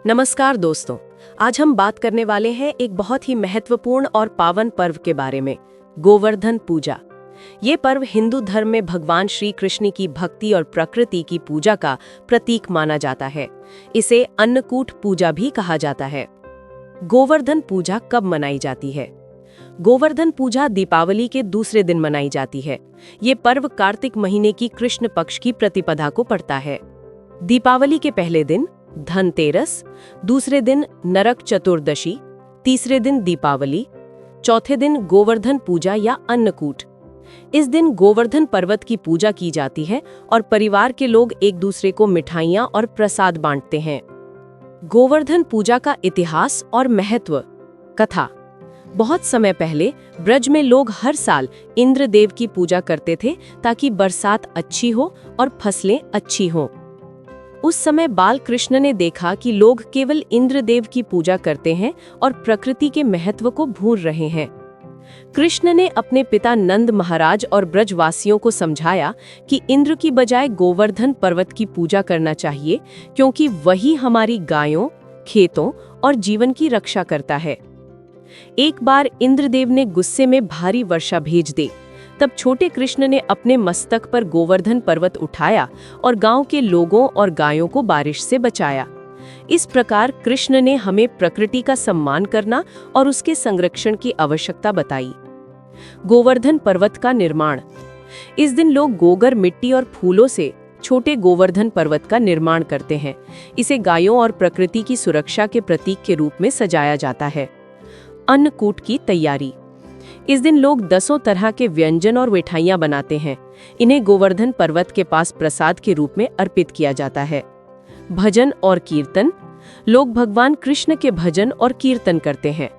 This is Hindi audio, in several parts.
नमस्कार दोस्तों। आज हम बात करने वाले हैं एक बहुत ही महत्वपूर्ण और पावन पर्व के बारे में, गोवर्धन पूजा। ये पर्व हिंदू धर्म में भगवान श्री कृष्ण की भक्ति और प्रकृति की पूजा का प्रतीक माना जाता है। इसे अन्नकूट पूजा भी कहा जाता है। गोवर्धन पूजा कब मनाई जाती है? गोवर्धन पूजा दीपावली के दूसरे दिन मनाई जाती है। ये पर्व कार्तिक महीने की कृष्ण पक्ष की प्रतिपदा को पड़ता है। दीपावली के पहले दिन धनतेरस, दूसरे दिन नरक चतुर्दशी, तीसरे दिन दीपावली, चौथे दिन गोवर्धन पूजा या अन्नकूट। इस दिन गोवर्धन पर्वत की पूजा की जाती है और परिवार के लोग एक दूसरे को मिठाइयाँ और प्रसाद बांटते हैं। गोवर्धन पूजा का इतिहास और महत्व। कथा। बहुत समय पहले ब्रज में लोग हर साल इंद्रदेव की पूजा करते थे ताकि बरसात अच्छी हो और फसलें अच्छी हों। उस समय बाल कृष्ण ने देखा कि लोग केवल इंद्रदेव की पूजा करते हैं और प्रकृति के महत्व को भूल रहे हैं। कृष्ण ने अपने पिता नंद महाराज और ब्रजवासियों को समझाया कि इंद्र की बजाय गोवर्धन पर्वत की पूजा करना चाहिए, क्योंकि वही हमारी गायों, खेतों और जीवन की रक्षा करता है। एक बार इंद्रदेव ने गुस्से में भारी वर्षा भेज दी। तब छोटे कृष्ण ने अपने मस्तक पर गोवर्धन पर्वत उठाया और गांव के लोगों और गायों को बारिश से बचाया। इस प्रकार कृष्ण ने हमें प्रकृति का सम्मान करना और उसके संरक्षण की आवश्यकता बताई। गोवर्धन पर्वत का निर्माण। इस दिन लोग गोबर, मिट्टी और फूलों से छोटे गोवर्धन पर्वत का निर्माण करते हैं। इसे गायों और प्रकृति की सुरक्षा के प्रतीक के रूप में सजाया जाता है। अन्नकूट की तैयारी। इस दिन लोग 10 तरह के व्यंजन और मिठाइयाँ बनाते हैं। इन्हें गोवर्धन पर्वत के पास प्रसाद के रूप में अर्पित किया जाता है। भजन और कीर्तन। लोग भगवान कृष्ण के भजन और कीर्तन करते हैं।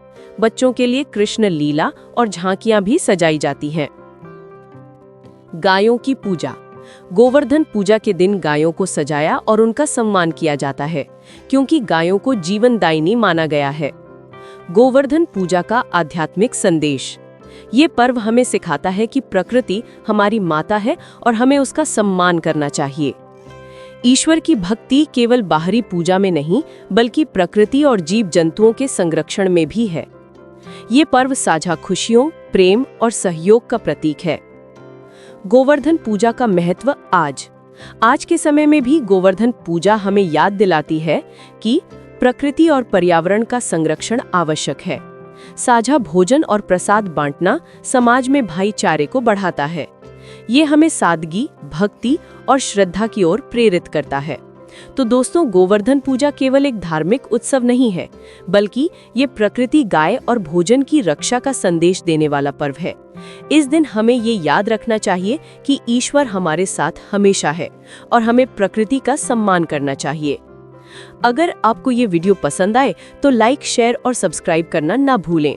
बच्चों के लिए कृष्ण लीला और झांकियां भी सजाई जाती हैं। गायों की पूजा। गोवर्धन पूजा के दिन गायों को सजाया और उनका सम्मान किया जाता है, क्योंकि गायों को जीवनदायिनी माना गया है। गोवर्धन पूजा का आध्यात्मिक संदेश। ये पर्व हमें सिखाता है कि प्रकृति हमारी माता है और हमें उसका सम्मान करना चाहिए। ईश्वर की भक्ति केवल बाहरी पूजा में नहीं, बल्कि प्रकृति और जीव जंतुओं के संरक्षण में भी है। ये पर्व साझा खुशियों, प्रेम और सहयोग का प्रतीक है। गोवर्धन पूजा का महत्व। आज के समय में भी गोवर्धन पूजा हमें याद दिलाती है कि प्रकृति और पर्यावरण का संरक्षण आवश्यक है। साझा भोजन और प्रसाद बांटना समाज में भाईचारे को बढ़ाता है। ये हमें सादगी, भक्ति और श्रद्धा की ओर प्रेरित करता है। तो दोस्तों, गोवर्धन पूजा केवल एक धार्मिक उत्सव नहीं है, बल्कि ये प्रकृति, गाय और भोजन की रक्षा का संदेश देने वाला पर्व है। इस दिन हमें ये याद रखना चाहिए कि ईश्वर हमारे साथ हमेशा है और हमें प्रकृति का सम्मान करना चाहिए। अगर आपको ये वीडियो पसंद आए तो लाइक, शेयर और सब्सक्राइब करना ना भूलें।